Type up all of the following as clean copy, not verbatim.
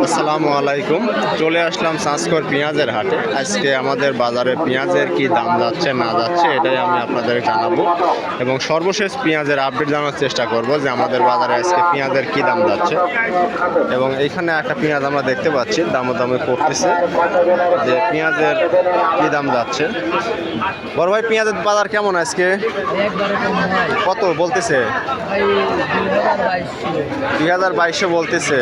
আসসালামু আলাইকুম। চলে আসলাম চাঁচকর পেঁয়াজের হাটে। আজকে আমাদের বাজারে পেঁয়াজের কি দাম যাচ্ছে না যাচ্ছে এটাই আমি আপনাদের জানাবো এবং সর্বশেষ পেঁয়াজের আপডেট জানার চেষ্টা করব যে আমাদের বাজারে আজকে পেঁয়াজের কি দাম যাচ্ছে। এবং এইখানে একটা পেঁয়াজ আমরা দেখতে পাচ্ছি দামে করতেছে যে পেঁয়াজের কি দাম যাচ্ছে। বড় ভাই, পেঁয়াজের বাজার কেমন আজকে? কত বলতেছে? 2022 বলতেছে।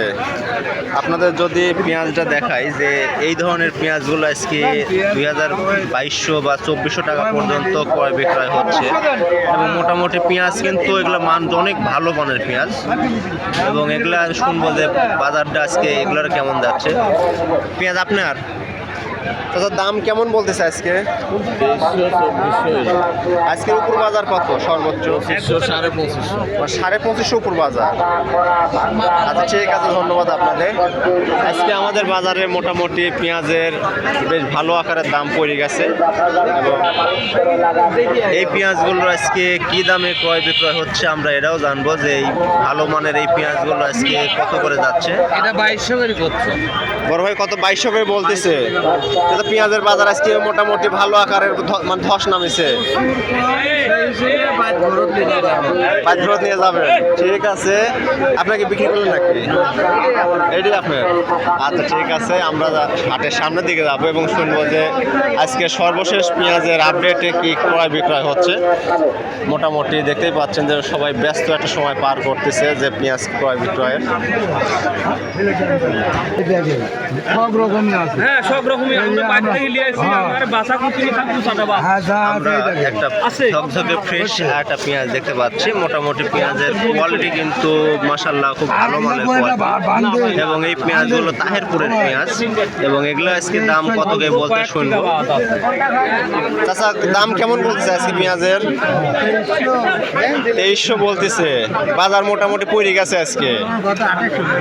আপনাদের যদি পেঁয়াজটা দেখাই যে এই ধরনের পেঁয়াজগুলো আজকে 2200 বা 2400 টাকা পর্যন্ত ক্রয় বিক্রয় হচ্ছে এবং মোটামুটি পেঁয়াজ কিন্তু এগুলো মান অনেক ভালো মানের পেঁয়াজ এবং এগুলা শুনবো যে বাজারটা আজকে এগুলোর কেমন যাচ্ছে। পেঁয়াজ আপনার দাম কেমন বলতেছে আজকে? আজকের উপর বাজার কত সর্বোচ্চ? 2500 উপর বাজার। আচ্ছা, ঠিক আছে, ধন্যবাদ আপনাদের। আজকে আমাদের বাজারে মোটামুটি পেঁয়াজের বেশ ভালো আকারের দাম পড়ে গেছে এবং এই পেঁয়াজগুলো আজকে কি দামে ক্রয় বিক্রয় হচ্ছে আমরা এটাও জানবো যে এই ভালো মানের এই পেঁয়াজগুলো আজকে কত করে যাচ্ছে। এটা 2200 করে করছে বড় ভাই, কত? 2200 করে বলতেছে। পেঁয়াজের বাজার আজকে মোটামুটি ভালো আকারের মানে ধস নামেছে। বাজার নিয়ে যাবেন, ঠিক আছে। আপনাকে বিক্রি করলেন নাকি? এটি আপনার? আচ্ছা, ঠিক আছে, আমরা হাটের সামনের দিকে যাবো এবং শুনবো যে আজকে সর্বশেষ পেঁয়াজের আপডেটে কি ক্রয় বিক্রয় হচ্ছে। মোটামুটি দেখতেই পাচ্ছেন যে সবাই ব্যস্ত একটা সময় পার করতেছে যে পেঁয়াজ ক্রয় বিক্রয়ের। সব রকমই আছে। হ্যাঁ, সব রকমই। আমরা বাইরে থেকে নিয়ে আসি, আমার বাসা কুচিনি খাবো সাদাবা। আমরা একটা ঝকঝকে ফ্রেশ একটা পেঁয়াজ দেখতে পাচ্ছি। মোটামুটি পেঁয়াজের কোয়ালিটি কিন্তু মাশাআল্লাহ খুব ভালো মানের কোয়ালিটি এবং এই পেঁয়াজগুলো তাহেরপুরের পেঁয়াজ এবং এগুলো আজকে দাম কত করে বলতে শুনবো। চাচা, দাম কেমন বলতেছে আজকে পেঁয়াজের? 2300 বলতেছে। বাজার মোটামুটি পড়ে গেছে আজকে।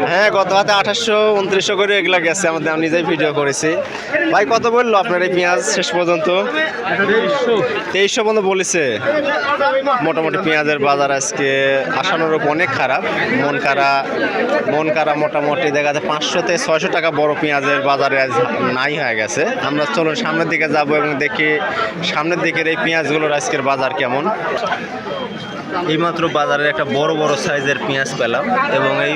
হ্যাঁ, গত হাতে 2800 2900 করে এগুলা গেছে। আমাদের আমি নিজেই ভিডিও করেছি। ভাই, কত বললো আপনার এই পেঁয়াজ শেষ পর্যন্ত? 2300 পর্যন্ত বলেছে। মোটামুটি পেঁয়াজের বাজার আজকে আশানুরূপ অনেক খারাপ। মন কারা মোটামুটি দেখা যায় 500 থেকে 600 টাকা বড় পেঁয়াজের বাজারে আজ নাই হয়ে গেছে। আমরা চলুন সামনের দিকে যাব এবং দেখি সামনের দিকের এই পেঁয়াজগুলোর আজকের বাজার কেমন। এইমাত্র বাজারে একটা বড় সাইজের পেঁয়াজ পেলাম এবং এই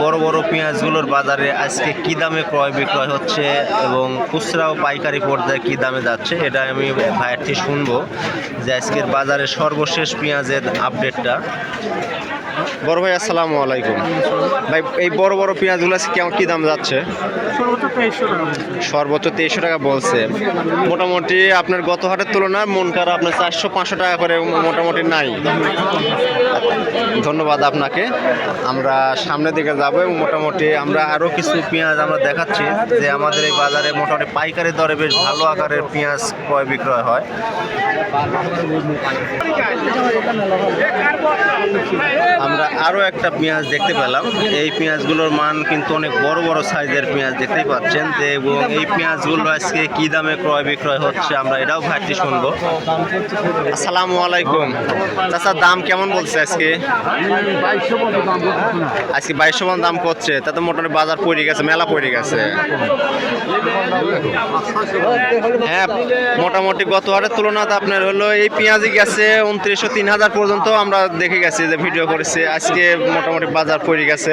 বড় পেঁয়াজগুলোর বাজারে আজকে কি দামে ক্রয় বিক্রয় হচ্ছে এবং খুচরা ও পাইকারি পর্যায়ে কি দামে যাচ্ছে এটা আমি ভাইয়ের থেকে শুনবো যে আজকের বাজারে সর্বশেষ পেঁয়াজের আপডেটটা। বড় ভাই, আসসালামু আলাইকুম। ভাই, এই বড় পেঁয়াজগুলো কেমন কি দাম যাচ্ছে? সর্বোচ্চ 2300 টাকা বলছে। মোটামুটি আপনার গত হাটের তুলনায় মন কারা আপনার 400-500 টাকা করে মোটামুটি নাই। ধন্যবাদ আপনাকে। আমরা সামনের দিকে যাবো এবং মোটামুটি আমরা আরও কিছু পেঁয়াজ আমরা দেখাচ্ছি যে আমাদের এই বাজারে মোটামুটি পাইকারি দরে বেশ ভালো আকারের পেঁয়াজ ক্রয় বিক্রয় হয়। আমরা আরও একটা পেঁয়াজ দেখতে পেলাম। এই পেঁয়াজগুলোর মান কিন্তু অনেক বড় সাইজের পেঁয়াজ দেখতেই পাচ্ছেন এবং এই পেঁয়াজগুলো আজকে কি দামে ক্রয় বিক্রয় হচ্ছে আমরা এটাও ভাইটি শুনবো। আসসালামু আলাইকুম। চাচা, দাম কেমন বলছে আজকে? 2200 দাম করছে। তা তো মোটামুটি বাজার পড়ে গেছে, মেলা পড়ে গেছে। হ্যাঁ, মোটামুটি গত হাটের তুলনাতে আপনার হলো এই পেঁয়াজই গেছে 2900-3000 পর্যন্ত আমরা দেখে গেছি যে ভিডিও করেছি। আজকে মোটামুটি বাজার পড়ে গেছে।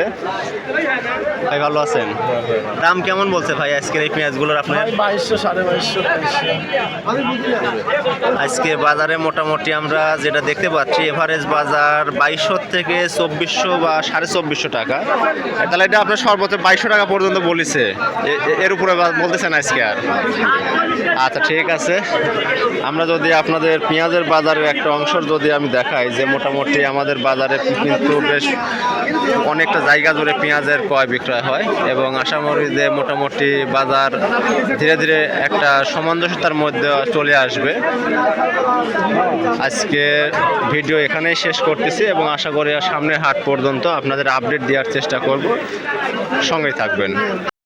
ভাই, ভালো আছেন? দাম কেমন বলছে ভাই আজকের এই পেঁয়াজগুলোর আপনার? 2200-2250। আজকে বাজারে মোটামুটি আমরা যেটা দেখতে পাচ্ছি এভারেজ বাজার 2200 থেকে 2400 বা 2450 টাকা। তাহলে এটা আপনার সর্বোচ্চ 2200 টাকা পর্যন্ত বলেছে। এর উপরে বলতেছেন আজকে আর? আচ্ছা, ঠিক আছে। আমরা যদি আপনাদের পেঁয়াজের বাজারের একটা অংশ যদি আমি দেখাই যে মোটামুটি আমাদের বাজারে কিন্তু বেশ অনেকটা জায়গা জুড়ে পেঁয়াজের ক্রয় বিক্রয় হয় এবং আশা করি যে মোটামুটি বাজার ধীরে ধীরে একটা সামঞ্জস্যতার মধ্যে চলে আসবে। আজকে ভিডিও এখানেই শেষ করতেছি এবং আশা করি সামনের হাট পর্যন্ত আপনাদের আপডেট দেওয়ার চেষ্টা করব। সঙ্গেই থাকবেন।